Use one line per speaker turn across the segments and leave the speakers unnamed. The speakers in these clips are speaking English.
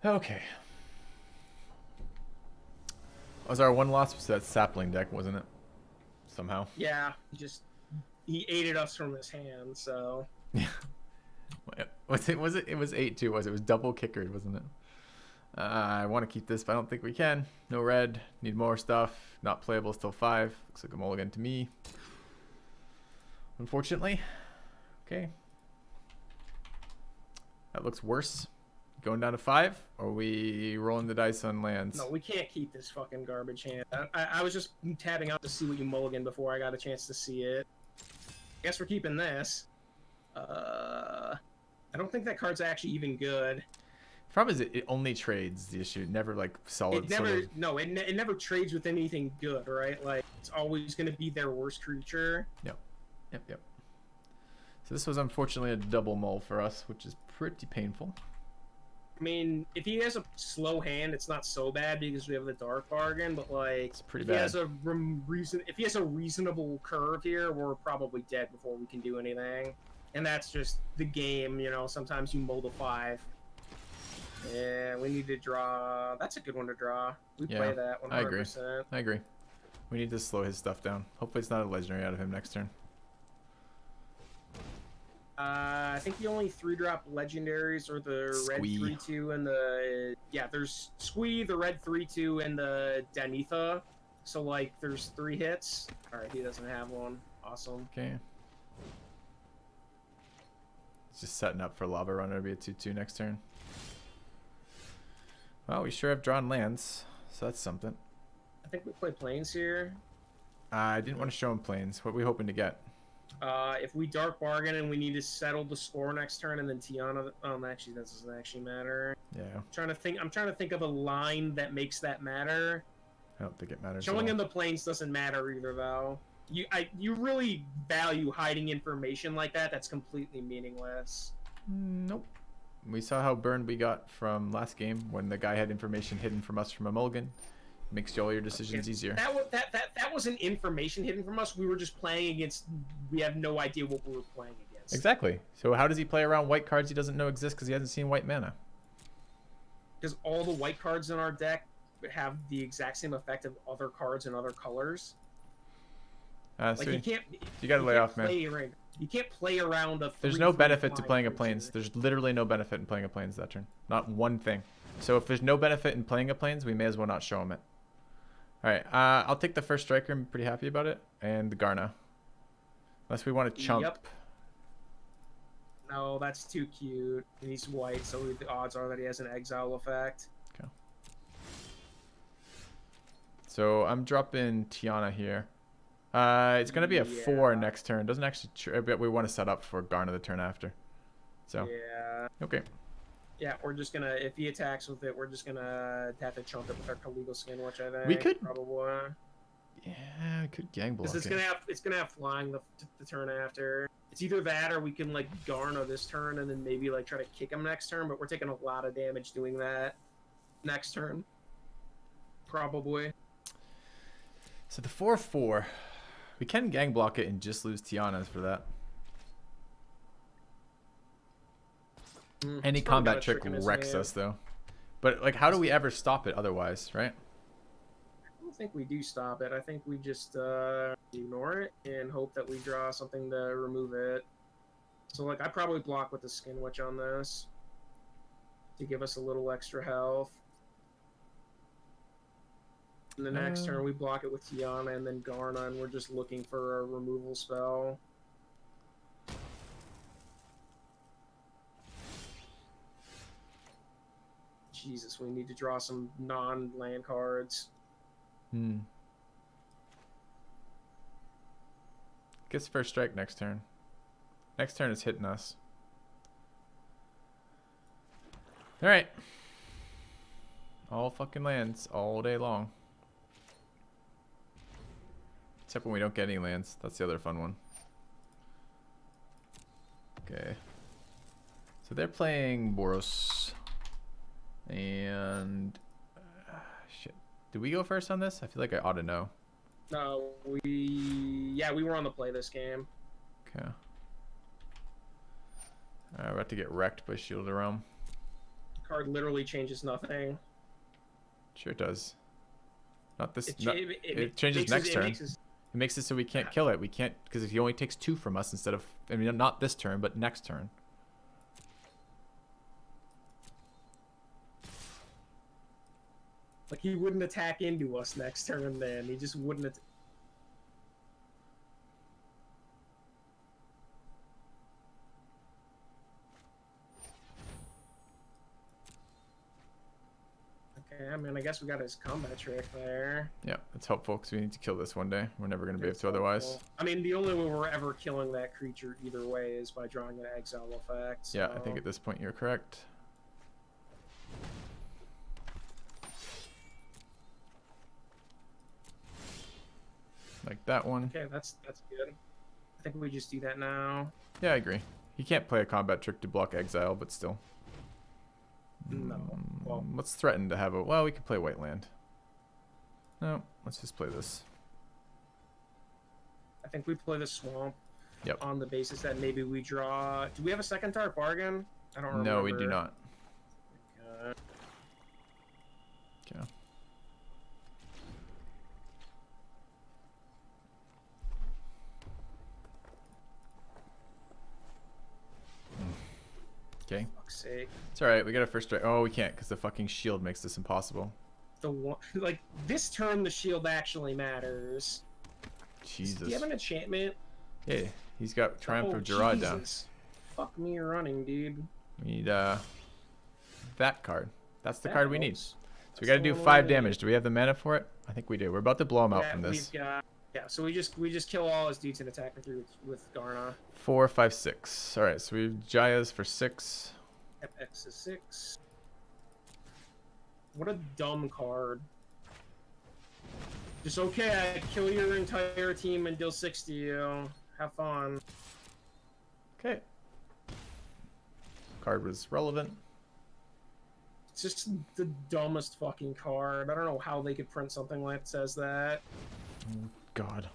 Okay. Was our one loss was that sapling deck, wasn't it? Somehow.
Yeah, he ate us from his hand, so.
Yeah. Was it? Was it? It was 8-2. Was it? It was double kickered, wasn't it? I want to keep this, but I don't think we can. No red. Need more stuff. Not playable. Still 5. Looks like a mulligan to me. Unfortunately. Okay. That looks worse. Going down to 5? Or are we rolling the dice on lands?
No, we can't keep this fucking garbage hand. I was just tabbing out to see what you mulligan before I got a chance to see it. I guess we're keeping this. I don't think that card's actually even good.
Problem is, it only trades the issue. Never like solid.
It never, no, it never trades with anything good, right? Like it's always going to be their worst creature.
Yep. So this was unfortunately a double mull for us, which is pretty painful.
I mean, if he has a slow hand, it's not so bad because we have the dark bargain. But like,
it's pretty
if
bad.
He has a reasonable curve here, we're probably dead before we can do anything. And that's just the game, you know. Sometimes you mull the 5. Yeah, we need to draw. That's a good one to draw. We play that 100%.
I agree. We need to slow his stuff down. Hopefully, it's not a legendary out of him next turn.
I think the only 3-drop legendaries are the
Tsui.
red 3/2 and the there's Tsui, the red 3/2, and the Danitha. So like, there's 3 hits. All right, he doesn't have one. Awesome.
Okay. It's just setting up for Lava Runner to be a 2/2 next turn. Well, we sure have drawn lands, so that's something.
I think we play planes here.
I didn't want to show him planes. What are we hoping to get?
If we dark bargain and we need to settle the score next turn, and then Tiana. Actually, that doesn't actually matter.
Yeah.
I'm trying to think of a line that makes that matter.
I don't think it matters.
Showing him the planes doesn't matter either, though. You really value hiding information like that. That's completely meaningless.
Nope. We saw how burned we got from last game when the guy had information hidden from us from a mulligan. Makes all your decisions easier.
That wasn't information hidden from us. We were just playing against. We have no idea what we were playing against.
Exactly. So how does he play around white cards he doesn't know exist because he hasn't seen white mana?
Because all the white cards in our deck have the exact same effect of other cards in other colors. Like you can't.
You gotta lay off, man.
You can't play around a.
There's no benefit to playing a plains. There's literally no benefit in playing a plains that turn. Not one thing. So if there's no benefit in playing a plains, we may as well not show him it. All right, I'll take the first striker. I'm pretty happy about it, and the Garna. Unless we want to chump.
Yep. No, that's too cute. He's white, so the odds are that he has an exile effect.
Okay. So I'm dropping Tiana here. It's gonna be a 4 next turn. Doesn't actually. But we want to set up for Garna the turn after. So.
Yeah.
Okay.
Yeah, we're just gonna, if he attacks with it, we're just gonna have to chunk it with our Kaligo skin, which I think
we could
probably.
Yeah, we could gang block.
Because it's gonna have flying the turn after. It's either that or we can like Garna this turn and then maybe like try to kick him next turn, but we're taking a lot of damage doing that next turn. Probably.
So the 4/4, we can gang block it and just lose Tiana's for that. Any combat trick wrecks us though. But like, how do we ever stop it otherwise, right?
I don't think we do stop it. I think we just ignore it and hope that we draw something to remove it. So like, I probably block with the Skin Witch on this to give us a little extra health. And the next turn we block it with Tiana and then Garna, and we're just looking for a removal spell. Jesus, we need to draw some non-land cards.
Gets first strike next turn. Next turn is hitting us. Alright. All fucking lands all day long. Except when we don't get any lands. That's the other fun one. Okay. So they're playing Boros. And shit. Did we go first on this? I feel like I ought to know.
No, we were on the play this game.
Okay. We're about to get wrecked by Shield of Realm.
card literally changes nothing.
Sure it does. Not this.
It
Changes next turn.
It
makes it so we can't kill it. We can't because he only takes 2 from us instead of. I mean, not this turn, but next turn.
Like he wouldn't attack into us next turn. Then he just wouldn't. I mean, I guess we got his combat trick there.
Yeah, it's helpful because we need to kill this one day. We're never going to be able to otherwise.
I mean, the only way we're ever killing that creature either way is by drawing an exile effect. So.
Yeah, I think at this point you're correct. Like that one.
Okay, that's good. I think we just do that now.
Yeah, I agree. He can't play a combat trick to block exile, but still.
No. Well,
let's threaten to have a... Well, we can play white land. No, let's just play this.
I think we play the swamp.
Yep.
On the basis that maybe we draw... Do we have a second Dark Bargain? I don't remember.
No, we do not.
Okay.
Okay. Okay.
Fuck's sake.
It's alright, we got a first strike. Oh, we can't because the fucking shield makes this impossible.
The one, like, this turn the shield actually matters.
Jesus.
Do you have an enchantment?
Yeah, he's got Triumph of Gerard down.
Fuck me running, dude.
We need that card. That's the card we need. So we
That's
gotta do 5 damage. Do we have the mana for it? I think we do. We're about to blow him out from this.
Yeah, so we just kill all his dudes and attack him through with Garna.
4, 5, 6. All right, so we have Jaya's for 6.
FX is 6. What a dumb card. Just okay, I kill your entire team and deal 6 to you. Have fun.
Okay. Card was relevant.
It's just the dumbest fucking card. I don't know how they could print something that says that.
Oh, God.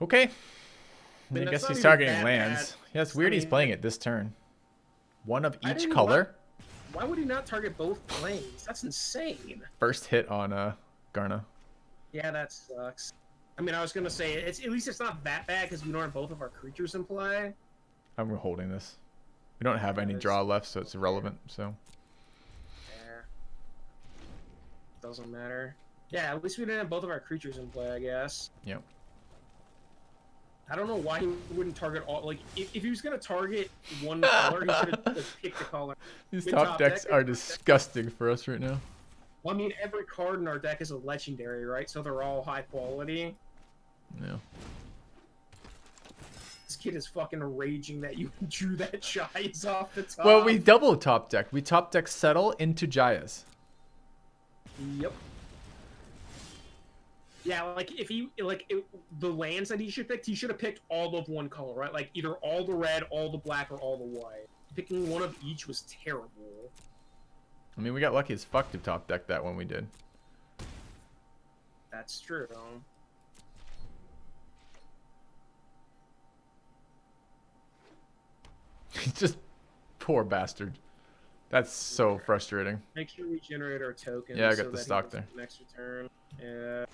Okay. I guess he's targeting lands. Yeah, it's weird he's playing it this turn. One of each color.
Why would he not target both planes? That's insane.
First hit on Garna.
Yeah, that sucks. I mean, I was gonna say at least it's not that bad because we don't have both of our creatures in play.
I'm holding this. We don't have any draw left, so it's irrelevant. So.
Yeah. Doesn't matter. Yeah, at least we didn't have both of our creatures in play, I guess.
Yep.
I don't know why he wouldn't target all. Like, if he was gonna target one color, he should have picked a color.
These top decks are disgusting for us right now.
Well, I mean, every card in our deck is a legendary, right? So they're all high quality.
Yeah.
This kid is fucking raging that you drew that Jaya's off the top.
Well, we double top deck. We top deck Settle into Jaya's.
Yep. Yeah, like if he the lands that he should pick, he should have picked all of one color, right? Like either all the red, all the black, or all the white. Picking one of each was terrible.
I mean, we got lucky as fuck to top deck that one we did.
That's true.
Just poor bastard. That's so frustrating.
Make sure we generate our tokens.
Yeah, I got the stock there.
Next return. Yeah.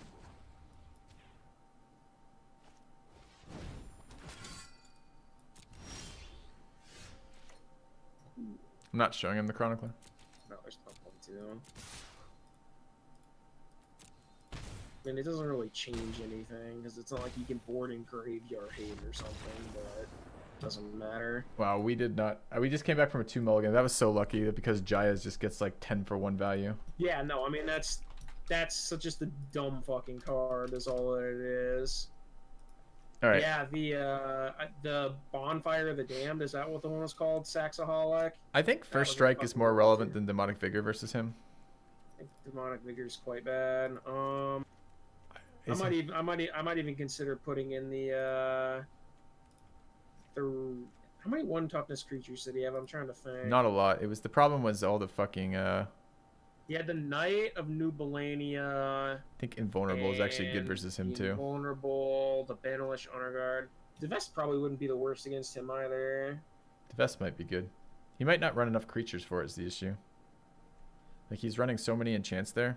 I'm not showing him the Chronicler.
No, there's no point to. I mean, it doesn't really change anything because it's not like you can board in Graveyard Haven or something, but it doesn't matter.
Wow, we did not. We just came back from a 2 mulligan. That was so lucky because Jaya's just gets like 10 for 1 value.
Yeah, no, I mean that's just a dumb fucking card. Is all that it is.
All right.
Yeah, the Bonfire of the Damned, is that what the one was called? Saxaholic?
I think First Strike is more relevant than Demonic Vigor versus him.
I think Demonic Vigor is quite bad. I might even consider putting in the how many 1 toughness creatures did he have? I'm trying to think.
Not a lot. It was the problem was all the fucking
He had the Knight of New Balania.
I think Invulnerable is actually good versus him too.
Invulnerable, the Banished Honor Guard. The Vest probably wouldn't be the worst against him either.
The Vest might be good. He might not run enough creatures for it is the issue. Like, he's running so many enchants there.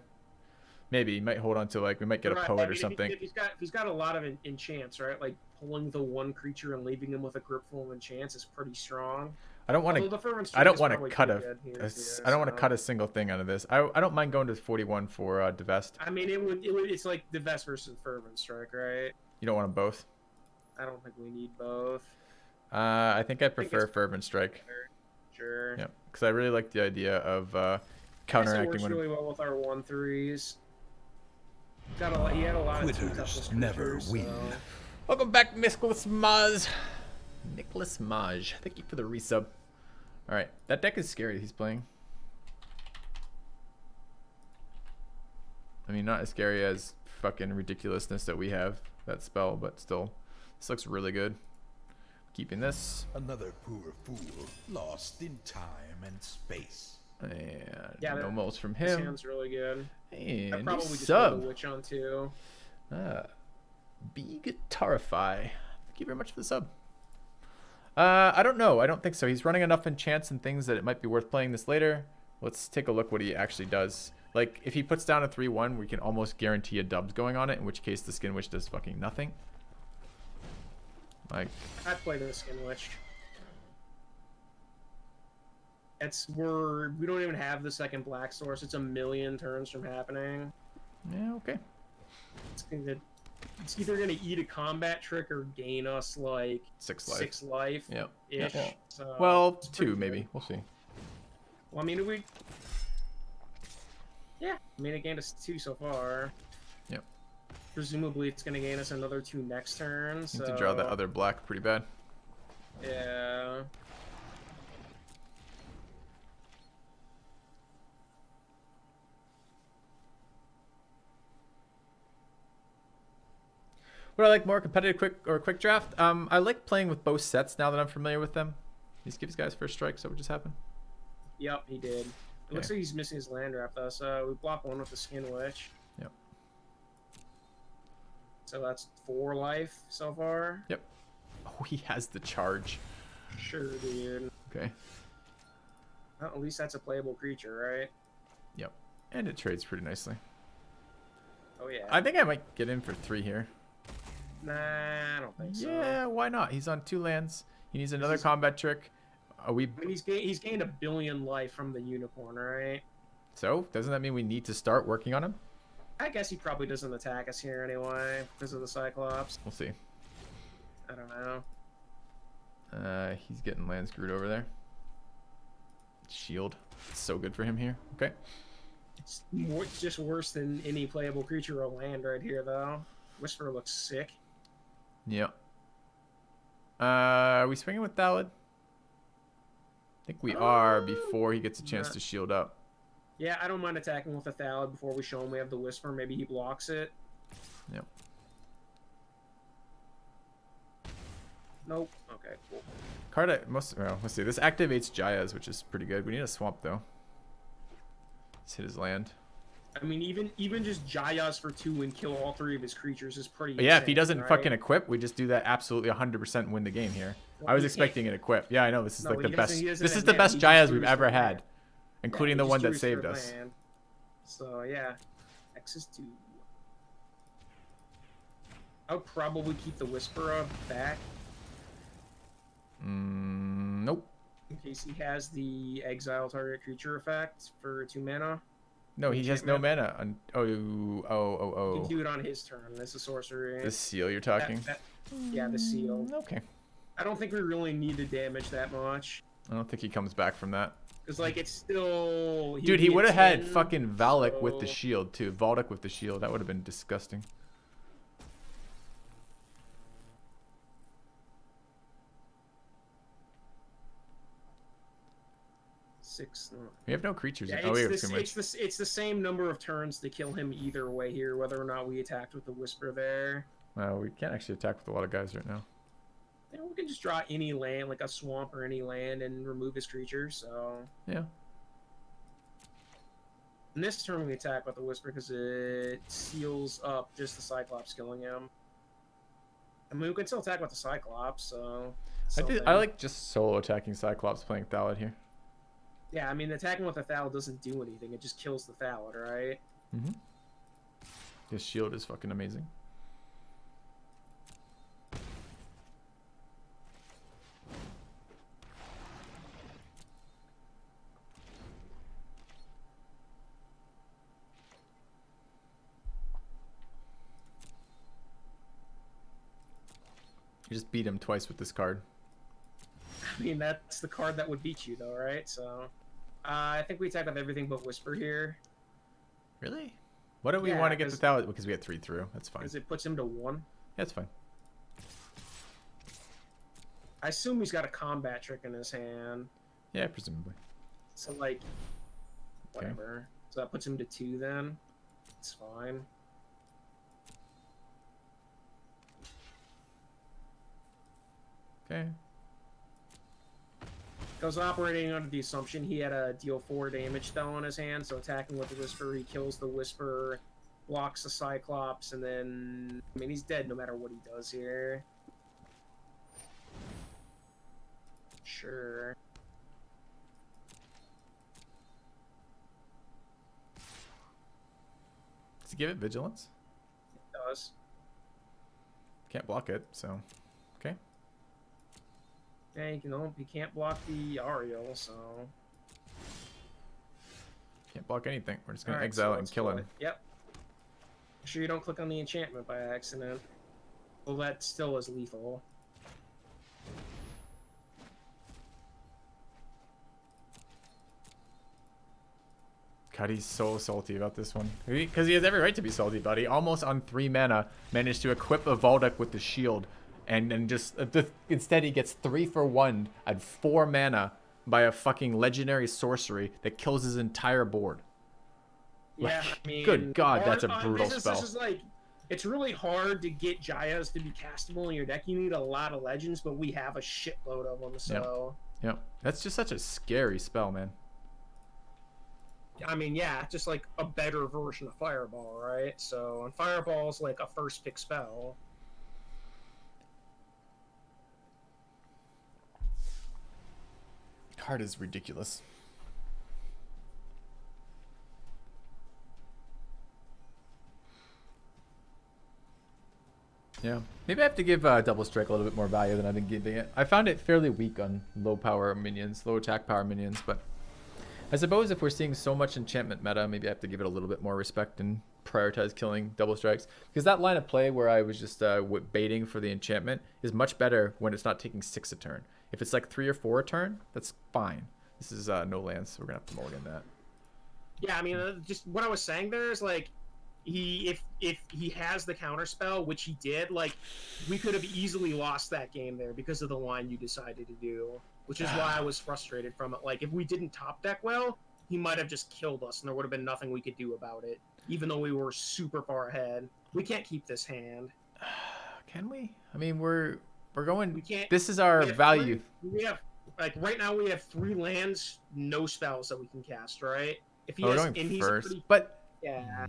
Maybe he might hold on to, like, we might get a poet or something.
If he's got a lot of enchants, right? Like pulling the one creature and leaving him with a grip full of enchants is pretty strong.
I don't want to cut I don't want to cut a single thing out of this. I don't mind going to 41 for divest.
I mean, it's like divest versus fervent strike, right?
You don't want them both.
I don't think we need both.
I think I prefer fervent strike.
Sure.
Yeah, because I really like the idea of counteracting.
It works really well with our 1/3s. He had a lot of
Quitters never win.
So.
Welcome back, Nicholas Maj. Nicholas Maj. Thank you for the resub. All right, that deck is scary. He's playing. I mean, not as scary as fucking ridiculousness that we have that spell, but still, this looks really good. Keeping this.
Another poor fool lost in time and space.
And
yeah,
no moles from
This
him.
sounds really good.
And
I probably just put
sub.
the witch on too.
Be Guitarify. Thank you very much for the sub. I don't know. I don't think so. He's running enough enchants and things that it might be worth playing this later. Let's take a look what he actually does. Like, if he puts down a 3/1, we can almost guarantee a dubs going on it, in which case the Skin Witch does fucking nothing. Like,
I'd play the Skin Witch. We don't even have the second black source. It's a million turns from happening.
yeah, okay.
It's either gonna eat a combat trick or gain us like
6 life.
6 life.
Yep.
Ish.
Yeah.
So
Well,
it's
2
pretty
maybe.
good.
We'll see.
Well, I mean, yeah, I mean, it gained us 2 so far.
Yep.
Presumably, it's gonna gain us another 2 next turn. So
Need to draw that other black pretty bad.
yeah.
Would I like more competitive quick draft? I like playing with both sets now that I'm familiar with them. Just give these guys first strike, so what just happened?
Yep, he did. It looks like he's missing his land wrap though, so we block 1 with the Skin Witch.
Yep.
So that's 4 life so far.
Yep. Oh, he has the charge.
Sure, dude.
Okay.
Well, at least that's a playable creature, right?
Yep. And it trades pretty nicely.
Oh yeah.
I think I might get in for 3 here.
Nah, I don't think so.
Yeah, why not? He's on 2 lands. He needs another combat trick.
I mean, he's gained a billion life from the unicorn, right?
So, doesn't that mean we need to start working on him?
I guess he probably doesn't attack us here anyway because of the Cyclops.
We'll see.
I don't know.
He's getting land screwed over there. Shield. It's so good for him here. Okay.
It's just worse than any playable creature or land right here, though. Whisper looks sick.
Yep. Are we swinging with Thallid? I think we are before he gets a chance to shield up.
Yeah, I don't mind attacking with a Thallid before we show him we have the Whisper. Maybe he blocks it.
Yep.
Nope. Okay, cool.
Well, let's see. This activates Jaya's, which is pretty good. We need a swamp, though. Let's hit his land.
I mean, even just Jaya's for 2 and kill all 3 of his creatures is pretty
But yeah,
insane,
if he doesn't
right?
fucking equip, we just do that absolutely 100% and win the game here.
Well,
I was
he
expecting an equip. Yeah, I know. This is like the best.
he doesn't
This is
have
the
mana.
best
He just
Jaya's
drew
we've
his
ever
land.
had, including the
he
one
just
that
drew his
saved
third
us.
land. So yeah, X is 2. I would probably keep the Whisperer back
Nope.
in case he has the exile target creature effect for 2 mana.
No, he has no mana. Oh.
You can do it on his turn. This is sorcery.
The seal you're talking?
Yeah, the seal.
Okay.
I don't think we really need to damage that much.
I don't think he comes back from that.
Because, like, it's still...
Dude, he would have had
10,
fucking Valak with the
so-
shield, too. Valak with the shield. That would have been disgusting. We have no creatures.
Yeah,
Oh, we have
it's,
too much.
it's the same number of turns to kill him either way here, whether or not we attacked with the Whisper there.
Well, we can't actually attack with a lot of guys right now.
Yeah, we can just draw any land, like a swamp or any land, and remove his creature, so...
Yeah.
And this turn we attack with the Whisper because it seals up just the Cyclops killing him. I mean, we can still attack with the Cyclops, so...
I like just solo attacking Cyclops playing Thallid here.
Yeah, I mean, attacking with a Thal doesn't do anything. It just kills the Thal, right?
Mm-hmm. His shield is fucking amazing. You just beat him twice with this card.
I mean, that's the card that would beat you, though, right? So, I think we attack with everything but Whisper here.
Really? What do we
Yeah,
want to get the Thal? Because we had 3 through. That's fine.
Because it puts him to 1.
That's fine.
I assume he's got a combat trick in his hand.
Yeah, presumably.
So, like, whatever. Okay. So that puts him to 2 then. It's fine.
Okay.
I was operating under the assumption he had a deal 4 damage spell on his hand, so attacking with the Whisper, he kills the Whisper, blocks the Cyclops, and then... I mean, he's dead no matter what he does here. Sure.
Does he give it Vigilance?
It does.
Can't block it, so... Okay.
Yeah, you can't block the Ariel, so...
Can't block anything. We're just gonna
Alright,
exile
so
it and kill him.
Yep. Make sure you don't click on the enchantment by accident. Well, that still is lethal.
God, he's so salty about this one. Because he has every right to be salty, but he almost on 3 mana managed to equip a Valdek with the shield. And then just instead he gets 3 for 1 at 4 mana by a fucking legendary sorcery that kills his entire board.
Yeah,
Like,
I mean,
good God, that's a brutal spell.
This is like, it's really hard to get Jayas to be castable in your deck. You need a lot of legends, but we have a shitload of them, so...
Yep. That's just such a scary spell, man.
I mean, yeah, just like a better version of Fireball, right? So, and Fireball's like a first pick spell.
Card is ridiculous. Yeah, maybe I have to give Double Strike a little bit more value than I've been giving it. I found it fairly weak on low power minions, low attack power minions, but I suppose if we're seeing so much enchantment meta, maybe I have to give it a little bit more respect and prioritize killing Double Strikes. Because that line of play where I was just baiting for the enchantment is much better when it's not taking 6 a turn. If it's like 3 or 4 a turn, that's fine. This is no lands, so we're going to have to mulligan that.
Yeah, I mean, just what I was saying there is like, if he has the counter spell, which he did, like, we could have easily lost that game there because of the line you decided to do, which is why I was frustrated from it. Like, if we didn't top deck well, he might have just killed us, and there would have been nothing we could do about it, even though we were super far ahead. We can't keep this hand.
Can we? I mean, we're going.
We can't.
This is our value.
We have, like, right now we have 3 lands, no spells that we can cast, right? If he
we're
has,
going
and
first,
he's pretty,
but
yeah.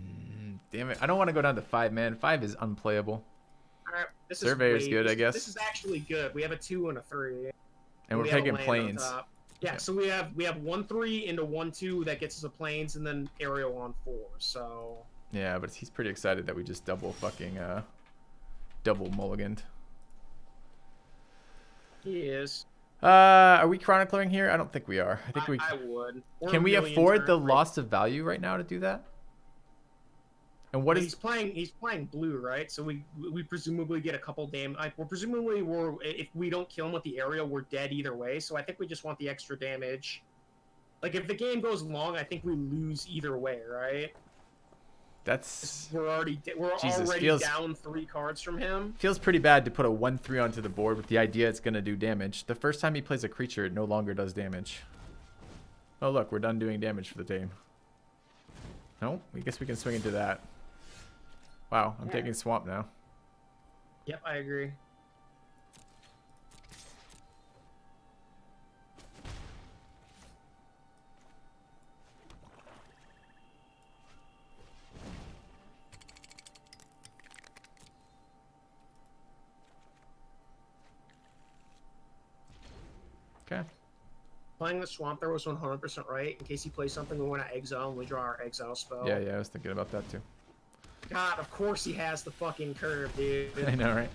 Damn it! I don't want to go down to 5, man. 5 is unplayable.
All right, this
Surveyor's
is
good, I guess.
This is actually good. We have a 2 and a 3.
And we're taking planes.
Yeah, so we have 1/3 into 1/2 that gets us a planes, and then aerial on 4. So
yeah, but he's pretty excited that we just double mulliganed.
he is.
Are we chronicling here? I don't think we are. I think we.
I would.
Can we afford the loss of value right now to do that? And what
he's playing blue, right? So we presumably get a couple damage. Like, if we don't kill him with the aerial, we're dead either way. So I think we just want the extra damage. Like, if the game goes long, I think we lose either way, right?
We're
already down 3 cards from him.
Feels pretty bad to put a 1/3 onto the board with the idea it's gonna do damage. The first time he plays a creature, it no longer does damage. Oh look, we're done doing damage for the game. No, I guess we can swing into that. Wow, I'm taking Swamp now.
Yep, I agree.
Okay.
Playing the Swamp Thrower was 100% right. In case he plays something we want to exile, and we draw our exile spell.
Yeah, I was thinking about that too.
God, of course he has the fucking curve, dude.
I know, right?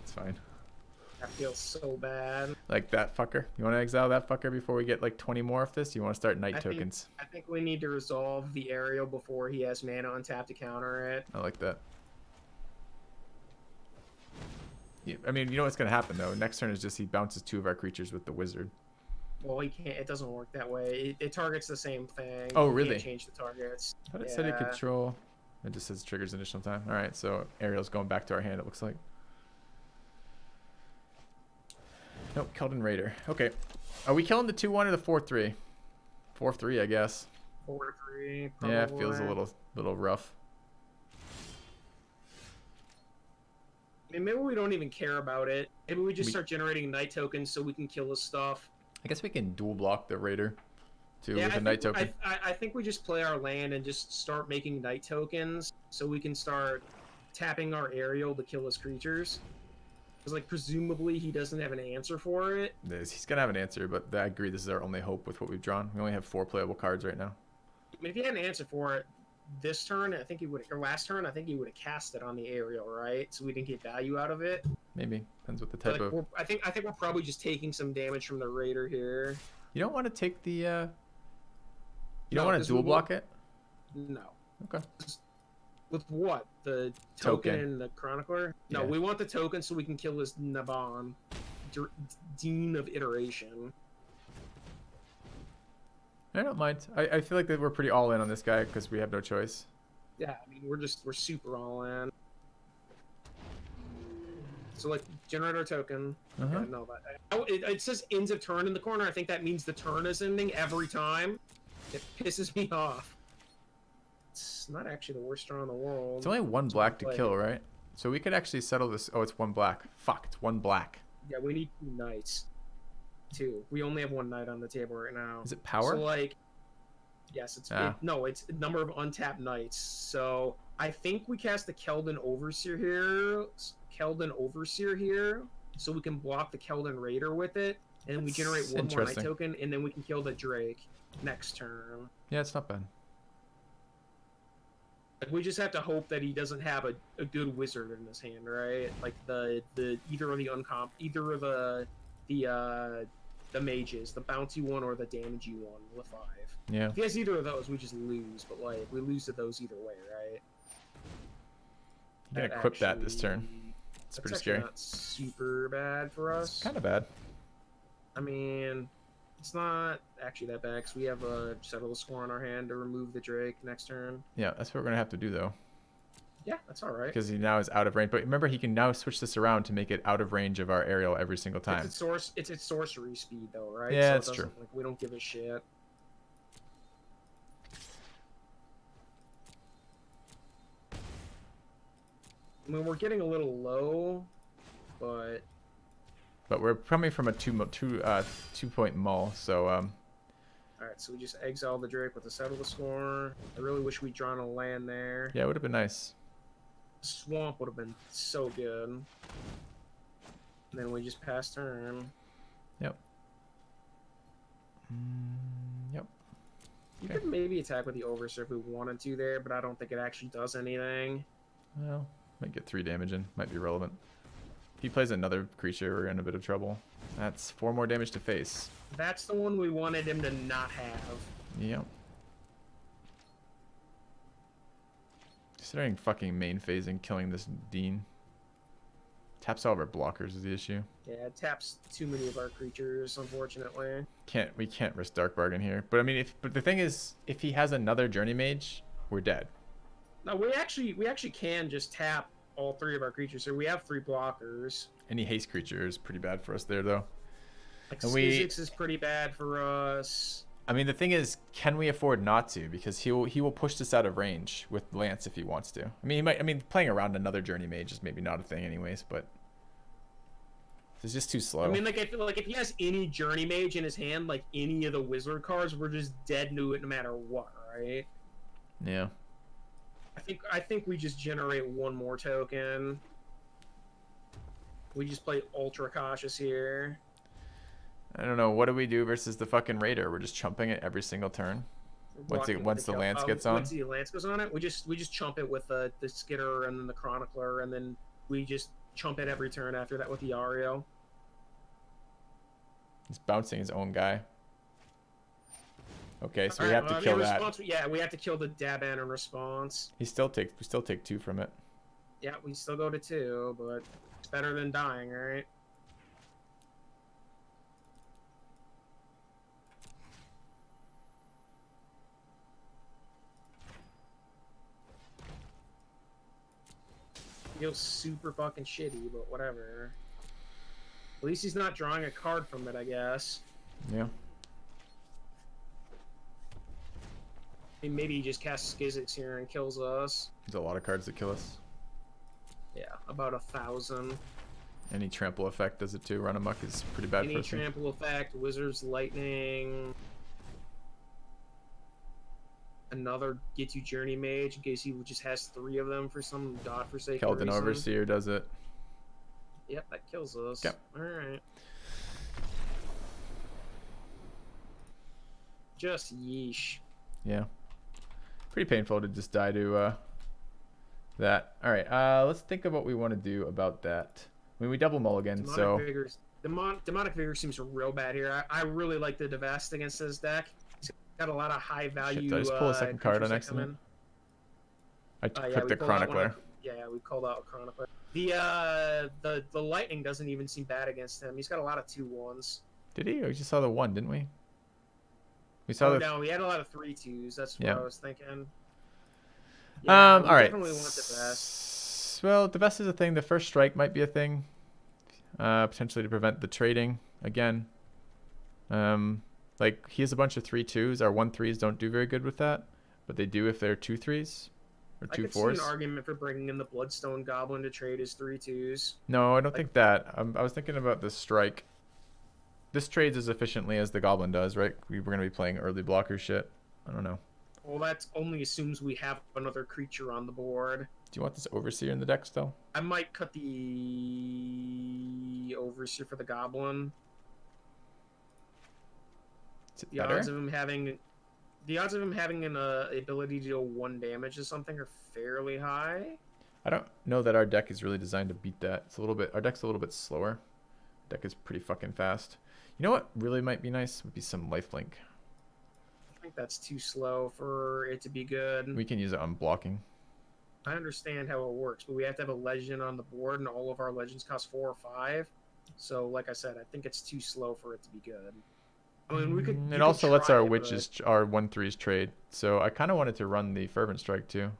It's fine.
That feels so bad.
Like that fucker. You want to exile that fucker before we get like 20 more of this? You want to start night tokens?
I think we need to resolve the aerial before he has mana untapped to counter it.
I like that. Yeah, I mean, you know what's going to happen though. Next turn is just he bounces 2 of our creatures with the wizard.
Well, he can't. It doesn't work that way. It targets the same thing.
Oh,
You
really?
can't change the targets.
I thought it said it control. It just says triggers additional time. All right, so Ariel's going back to our hand. It looks like. Nope, Keldon Raider. Okay, are we killing the 2/1 or the 4/3? 4/3, I guess.
4/3.
Yeah, it feels a little rough.
I mean, maybe we don't even care about it. Maybe we just start generating night tokens so we can kill his stuff.
I guess we can dual block the Raider too with
I
a night token.
I think we just play our land and just start making night tokens so we can start tapping our aerial to kill his creatures. Because, like, presumably he doesn't have an answer for it.
He's gonna have an answer, but I agree this is our only hope with what we've drawn. We only have 4 playable cards right now.
I mean, if he had an answer for it this turn, I think he would, or last turn, I think he would have cast it on the aerial, right? So we didn't get value out of it.
Maybe depends what the type of.
I think we're probably just taking some damage from the Raider here.
You don't want to take the. You don't want to dual block it.
No.
Okay.
With what? The token and the Chronicler? No,
Yeah.
we want the token so we can kill this Naban, Dean of Iteration.
I don't mind. I feel like that we're pretty all in on this guy because we have no choice.
Yeah, I mean, we're super all in. So, like, generate our token. Yeah, no, it says ends of turn in the corner. I think that means the turn is ending every time. It pisses me off. It's not actually the worst draw in the world.
It's only 1 black to kill, right? So we could actually settle this. Oh, it's 1 black. Fuck, it's 1 black.
Yeah, we need 2 knights. 2. We only have 1 knight on the table right now.
Is it power?
So, like, yes, it's no, it's a number of untapped knights. So I think we cast the Keldon Overseer here, so we can block the Keldon Raider with it, and we generate 1 more night token, and then we can kill the Drake next turn.
Yeah, it's not bad.
Like, we just have to hope that he doesn't have a good wizard in his hand, right? Like the mages, the bounty one or the damagey one with 5.
Yeah.
If he has either of those, we just lose. But like, we lose to those either way, right?
You can equip that this turn. It's pretty scary.
Not super bad for us.
Kind of bad.
I mean, it's not actually that bad because we have a settle the score on our hand to remove the Drake next turn.
Yeah, that's what we're gonna have to do though.
Yeah, that's all right.
Because he now is out of range. But remember, he can now switch this around to make it out of range of our aerial every single time.
It's its sorcery speed though, right?
Yeah,
so
that's true.
Like, we don't give a shit. I mean, we're getting a little low, but
we're coming from a 2-point mull, so
all right, so we just exile the Drake with a settle the score. I really wish we'd drawn a land there.
yeah, it would have been nice.
Swamp would have been so good. And then we just pass turn.
Yep. Yep.
You could maybe attack with the Overseer if we wanted to there, but I don't think it actually does anything.
Well, might get 3 damage in. Might be relevant. If he plays another creature, we're in a bit of trouble. That's 4 more damage to face.
That's the one we wanted him to not have.
Yep. Considering fucking main phasing, killing this Dean. Taps all of our blockers is the issue.
Yeah, it taps too many of our creatures, unfortunately.
We can't risk Dark Bargain here. But I mean, but the thing is, if he has another Journey Mage, we're dead.
No, we actually can just tap all 3 of our creatures here. We have 3 blockers.
Any haste creature is pretty bad for us there, though.
Like, Physics is pretty bad for us.
I mean, the thing is, can we afford not to? Because he will push this out of range with Lance if he wants to. I mean, he might. I mean, playing around another Journey Mage is maybe not a thing, anyways. But it's just too slow.
I mean, like, I feel like if he has any Journey Mage in his hand, like any of the Wizard cards, we're just dead to it no matter what, right?
Yeah.
I think we just generate 1 more token. We just play ultra cautious here.
I don't know. What do we do versus the fucking raider? We're just chumping it every single turn. Once the lance gets on.
Once the lance goes on it, we just chump it with the skitter and then the chronicler, and then we just chump it every turn after that with the Ario.
He's bouncing his own guy. Okay, so we have to kill that.
Yeah, we have to kill the Daban in response.
We still take 2 from it.
Yeah, we still go to 2, but it's better than dying, right? Feels super fucking shitty, but whatever. At least he's not drawing a card from it, I guess.
Yeah.
I mean, maybe he just casts Skizix here and kills us.
There's a lot of cards that kill us.
Yeah, about 1,000.
Any trample effect does it too. Run amok is pretty bad for us.
Any trample effect, Wizard's Lightning. Another get you Journey Mage in case he just has 3 of them for some godforsaken
Keldon
reason.
Overseer does it.
Yep, that kills us.
Yep.
Alright. Just yeesh.
Yeah. Pretty painful to just die to that. Alright, let's think of what we want to do about that. I mean, we double mulligan, so...
Demonic Vigor seems real bad here. I really like the Devast against this deck. He's got a lot of high value.
Shit, did I just pull a second card on accident? I clicked the Chronicler.
Yeah, we called out Chronicler. The Lightning doesn't even seem bad against him. He's got a lot of 2/1s.
Did he? We just saw the 1, didn't we? We saw
no, we had a lot of 3/2s. That's what I was thinking.
Yeah, all right.
Definitely want the best.
Well, the best is a thing. The first strike might be a thing, potentially to prevent the trading again. Like he has a bunch of 3/2s. Our 1/3s don't do very good with that, but they do if they're 2/3s or 2/4s.
I could see an argument for bringing in the Bloodstone Goblin to trade his 3/2s.
No, I don't think that. I was thinking about the strike. This trades as efficiently as the Goblin does, right? We're going to be playing early blocker shit. I don't know.
Well, that only assumes we have another creature on the board.
Do you want this Overseer in the deck still?
I might cut the Overseer for the Goblin.
Is it
The
better?
odds of him having an ability to deal 1 damage or something are fairly high.
I don't know that our deck is really designed to beat that. It's a little bit. Our deck's a little bit slower. Deck is pretty fucking fast. You know what really might be nice would be some lifelink.
I think that's too slow for it to be good.
We can use it on blocking.
I understand how it works, but we have to have a legend on the board, and all of our legends cost 4 or 5. So, like I said, I think it's too slow for it to be good. I mean, we could.
It also lets our witches, our 1/3s trade. So I kind of wanted to run the Fervent Strike too.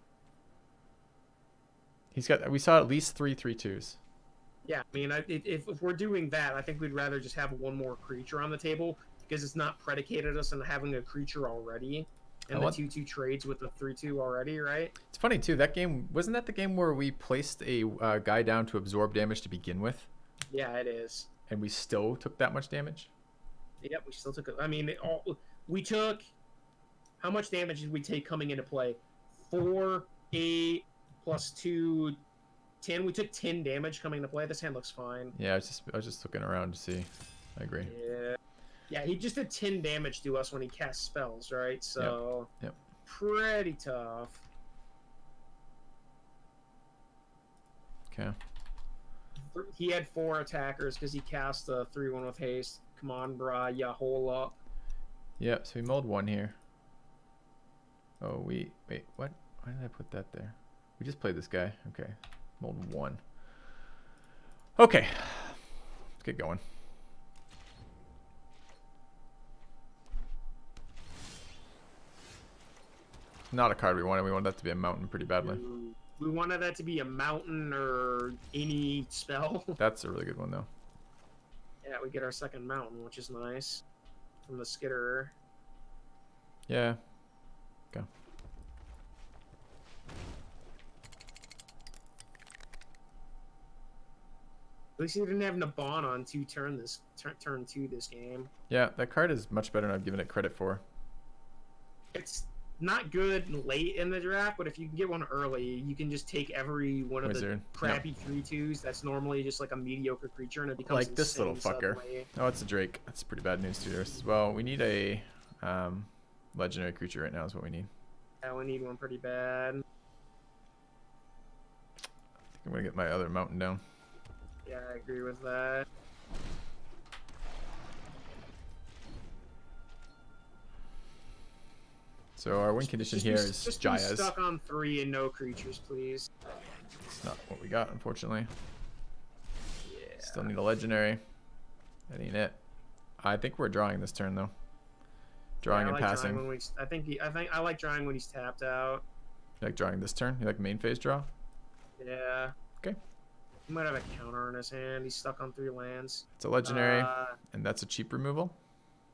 He's got. We saw at least 3 3/2s.
Yeah, I mean, if we're doing that, I think we'd rather just have 1 more creature on the table because it's not predicated us on having a creature already. And the 2/2 trades with the 3/2 already, right?
It's funny too. That game wasn't that the game where we placed a guy down to absorb damage to begin with.
Yeah, it is.
And we still took that much damage.
Yep, we still took it. I mean, we took. How much damage did we take coming into play? 4, 8, plus 2, 10. We took 10 damage coming into play. This hand looks fine.
Yeah, I was just looking around to see. I agree.
Yeah. Yeah, he just did 10 damage to us when he cast spells, right? So,
yep.
Pretty tough.
Okay.
He had 4 attackers because he cast a 3/1 with haste. Come on, brah, ya hole up.
Yep, so we mulled 1 here. Oh, wait, what? Why did I put that there? We just played this guy. Okay, mulled 1. Okay, let's get going. Not a card we wanted. We wanted that to be a mountain pretty badly.
We wanted that to be a mountain or any spell.
That's a really good one, though.
Yeah, we get our second mountain, which is nice. From the Skitterer.
Yeah. Go.
At least he didn't have Naban on turn 2 this game.
Yeah, that card is much better than I've given it credit for.
It's not good late in the draft, but if you can get one early, you can just take every one of
Wizard.
the crappy 3/2s that's normally just like a mediocre creature, and it becomes
Like this little
insane
fucker.
suddenly.
Oh, it's a Drake. That's pretty bad news to us. Well, we need a legendary creature right now is what we need.
Yeah, we need one pretty bad.
I think I'm gonna get my other mountain down.
Yeah, I agree with that.
So our win condition here is
just
Jaya's.
be stuck on 3 and no creatures, please.
It's not what we got, unfortunately.
Yeah.
Still need a legendary. That ain't it. I think we're drawing this turn though. Drawing
Yeah,
and passing.
When I think I like drawing when he's tapped out.
You like drawing this turn? You like main phase draw?
Yeah.
Okay.
He might have a counter in his hand. He's stuck on 3 lands.
It's a legendary, and that's a cheap removal.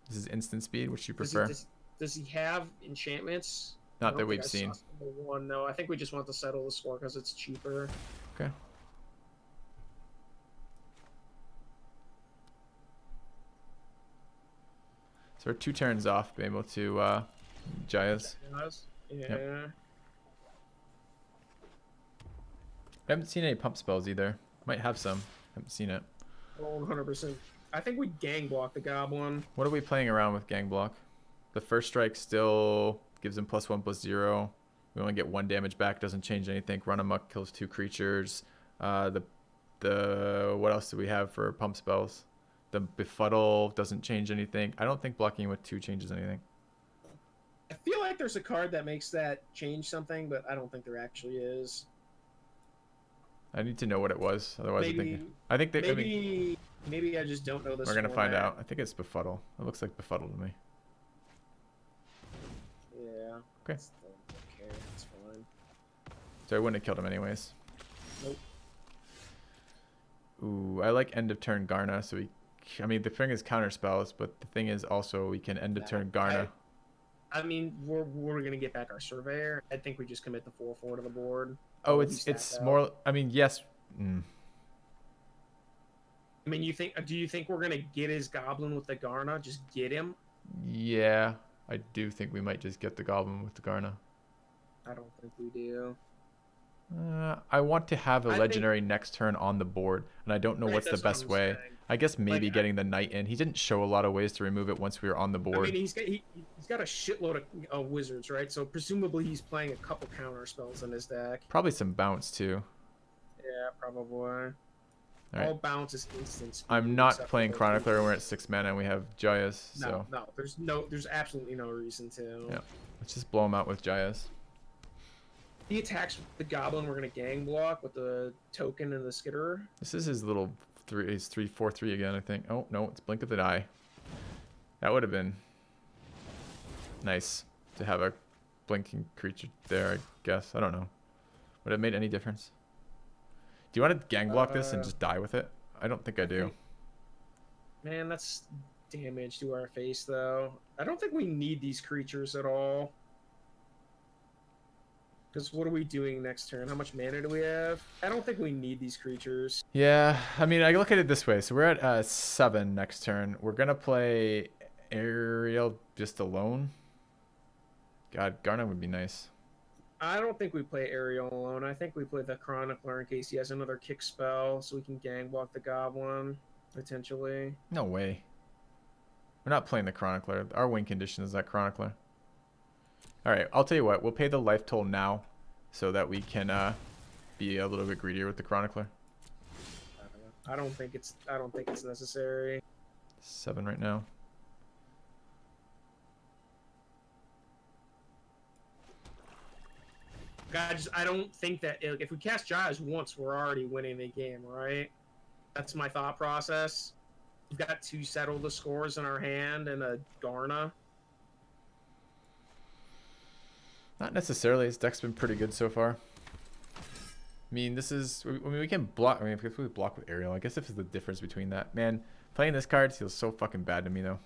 This is instant speed, which you prefer.
Does he have enchantments?
Not that we've seen.
One, no. I think we just want to settle the score because it's cheaper.
Okay. So we're 2 turns off, being able to Jaya's.
Yeah.
Yep. I haven't seen any pump spells either. Might have some. Haven't seen it.
Oh, 100%. I think we gang block the goblin.
What are we playing around with gang block? The first strike still gives him +1/+0. We only get 1 damage back. Doesn't change anything. Run amok kills 2 creatures. The what else do we have for pump spells? The befuddle doesn't change anything. I don't think blocking with 2 changes anything.
I feel like there's a card that makes that change something, but I don't think there actually is.
I need to know what it was. Otherwise,
Maybe,
I think that
maybe I just don't know this.
we're gonna find out. I think it's befuddle. It looks like befuddle to me.
Yeah.
Okay.
Okay, that's fine.
So I wouldn't have killed him anyways.
Nope.
Ooh, I like end of turn Garna. So I mean, the thing is counter spells, but the thing is also we can end of turn Garna.
I mean, we're gonna get back our surveyor. I think we just commit the 4/4 to the board.
Oh, it's more. I mean, yes. Mm.
I mean, do you think we're gonna get his goblin with the Garna? Just get him?
Yeah, I do think we might just get the goblin with the Garna.
I don't think we do.
I want to have a legendary next turn on the board, and I don't know what's the best way.
Saying.
I guess maybe getting the knight in. He didn't show a lot of ways to remove it once we were on the board.
I mean, he's got a shitload of wizards, right? So presumably he's playing a couple counter spells in his deck.
Probably some bounce too.
Yeah, probably.
All right.
All bounce is instant speed.
I'm not playing Chronicler, and we're at 6 mana, and we have Jaya's. So
No, there's absolutely no reason to.
yeah, let's just blow him out with Jaya's.
He attacks the goblin. We're gonna gang block with the token and the skitterer.
This is his little 3/4/3 again, I think. Oh no, it's Blink of the Eye. That would have been nice to have a blinking creature there, I guess. I don't know. Would it have made any difference? Do you want to gang block this and just die with it? I don't think I do.
Man, that's damage to our face, though. I don't think we need these creatures at all. Because what are we doing next turn? How much mana do we have? I don't think we need these creatures.
Yeah, I mean, I look at it this way. So we're at 7 next turn. We're going to play Ariel just alone. God, Garna would be nice.
I don't think we play Ariel alone. I think we play the Chronicler in case he has another kick spell, so we can gang block the Goblin, potentially.
No way. We're not playing the Chronicler. Our win condition is that Chronicler. All right, I'll tell you what. We'll pay the life toll now so that we can be a little bit greedier with the Chronicler.
I don't think it's necessary.
7 right now.
I don't think that if we cast Jaya's once, we're already winning the game, right? That's my thought process. We've got 2 settle the scores in our hand and a Garna.
Not necessarily. His deck's been pretty good so far. I mean, we can block. I mean, if we block with Ariel, I guess this is the difference between that. Man, playing this card feels so fucking bad to me, though.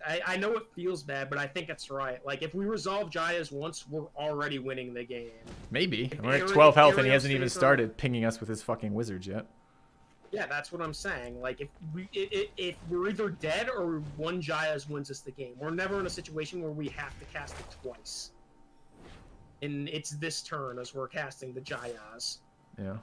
I know it feels bad, but I think it's right. Like, if we resolve Jaya's once, we're already winning the game.
Maybe. We're at 12 health, and he hasn't even started pinging us with his fucking wizards yet.
Yeah, that's what I'm saying. Like, if we're either dead or one Jayas wins us the game. We're never in a situation where we have to cast it twice. And it's this turn as we're casting the Jayas.
Yeah.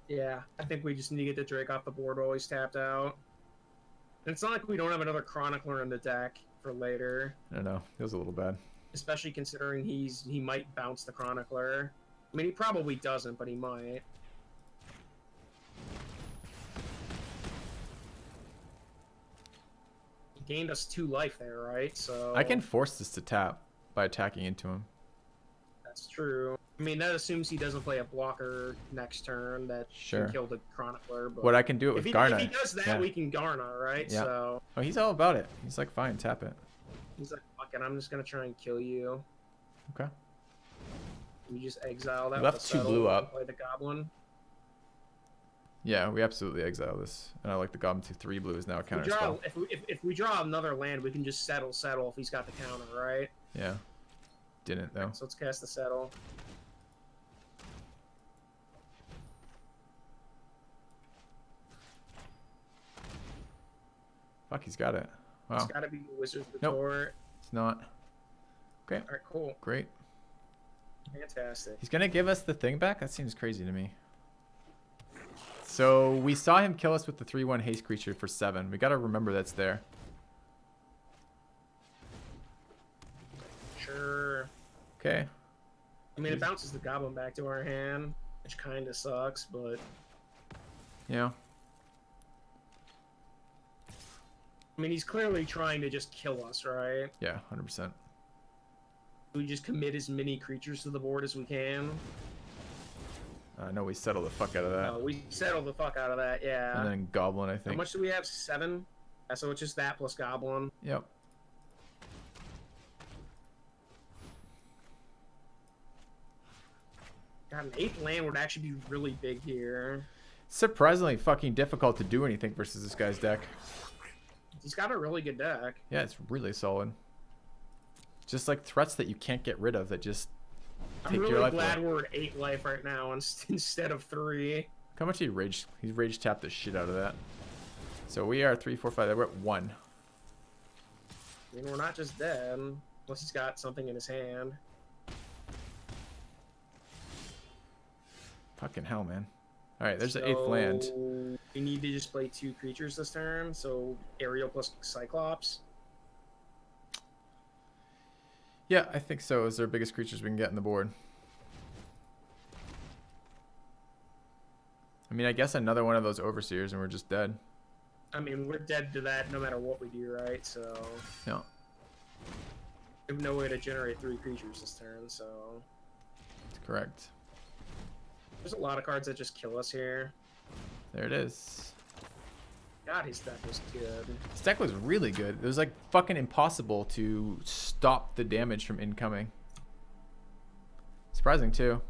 Yeah, I think we just need to get the Drake off the board while he's tapped out. And it's not like we don't have another Chronicler in the deck for later.
I don't know. Feels a little bad.
Especially considering he might bounce the Chronicler. I mean, he probably doesn't, but he might. He gained us 2 life there, right? So
I can force this to tap by attacking into him.
that's true. I mean, that assumes he doesn't play a blocker next turn that
Sure.
can kill the Chronicler. But
What I can do it with Garna.
if he does that,
yeah.
we can Garna, right?
Yeah.
So
Oh, he's all about it. He's like, fine, tap it.
he's like, fuck it, I'm just gonna try and kill you.
Okay.
We just exile that.
We
with
left
a
2
settle
blue
and
up.
Play the Goblin.
Yeah, we absolutely exile this. And I like the Goblin to 3 blue is now a counter spell.
If we draw another land, we can just settle if he's got the counter, right?
Yeah. Didn't though.
So let's cast the settle.
Fuck, he's got it. Wow.
It's gotta be Wizard's
Nope.
Retort.
It's not. Okay.
Alright, cool.
Great.
Fantastic.
He's gonna give us the thing back? That seems crazy to me. So we saw him kill us with the 3/1 haste creature for 7. We gotta remember that's there.
Sure.
Okay.
I mean, it bounces the Goblin back to our hand, which kinda sucks, but...
Yeah.
I mean, he's clearly trying to just kill us, right?
Yeah, 100%.
We just commit as many creatures to the board as we can.
I know we settle the fuck out of that.
We settle the fuck out of that, yeah.
And then Goblin, I think.
How much do we have? 7? So it's just that plus Goblin.
Yep.
God, an 8th land would actually be really big here.
Surprisingly fucking difficult to do anything versus this guy's deck.
He's got a really good deck.
Yeah, it's really solid. Just like threats that you can't get rid of that just take
I'm
your
really
life
glad
away.
we're at 8 life right now instead of 3.
How much he's rage tapped the shit out of that. So we are 3, 4, 5. We're at 1.
I mean, we're not just dead, unless he's got something in his hand.
Fucking hell, man. All right, there's the 8th land.
We need to just play 2 creatures this turn, so Aerial plus Cyclops.
Yeah, I think so. Is our biggest creatures we can get on the board. I mean, I guess another one of those Overseers and we're just dead.
I mean, we're dead to that no matter what we do, right? So
No.
we have no way to generate 3 creatures this turn, so...
That's correct.
There's a lot of cards that just kill us here.
There it is.
God, his deck was good.
This deck was really good. It was like fucking impossible to stop the damage from incoming. Surprising too.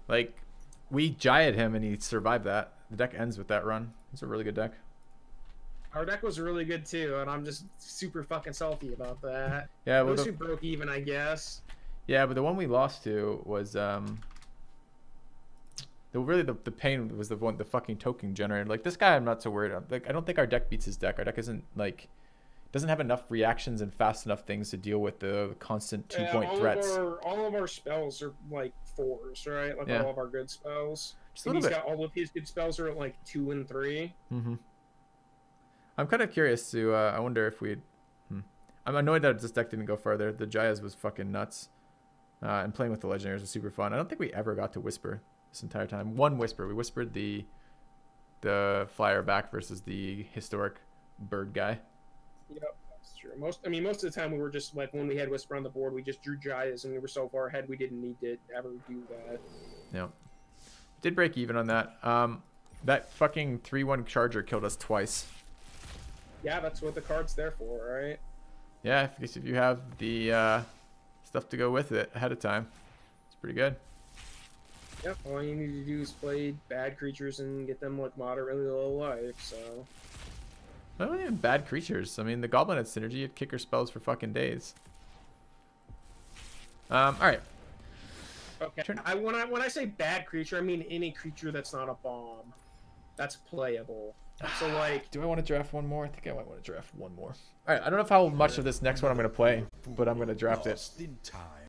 Like, we Jayed him and he survived that. The deck ends with that run. It's a really good deck.
Our deck was really good too, and I'm just super fucking salty about that.
Yeah, well,
Those who broke even, I guess.
yeah, but the one we lost to was the pain was the fucking token generator. Like, this guy I'm not so worried about. Like, I don't think our deck beats his deck. Our deck isn't like doesn't have enough reactions and fast enough things to deal with the constant 2-point threats.
All of our spells are like 4s, right? Like all of our good spells.
Just a
And
little
he's
bit.
got all of his good spells are at like 2 and 3.
Mm-hmm. I'm kind of curious to. I wonder if we'd. I'm annoyed that this deck didn't go further. The Jayas was fucking nuts, and playing with the Legendaries was super fun. I don't think we ever got to whisper this entire time. One whisper. We whispered the flyer back versus the historic bird guy.
Yep, that's true. Most of the time we were just like when we had Whisper on the board, we just drew Jayas and we were so far ahead we didn't need to ever do that.
Yeah. Did break even on that. That fucking 3/1 charger killed us twice.
Yeah, that's what the card's there for, right?
Yeah, if you have the stuff to go with it ahead of time, it's pretty good.
Yep, all you need to do is play bad creatures and get them like moderately low life, so...
Not even bad creatures. I mean, the Goblin had synergy. It'd kick her spells for fucking days. All right.
Okay. When I say bad creature, I mean any creature that's not a bomb. That's playable. So like,
do I want to draft one more? I think I might want to draft one more. All right. I don't know how much of this next one I'm going to play, but I'm going to draft it.
Lost in time.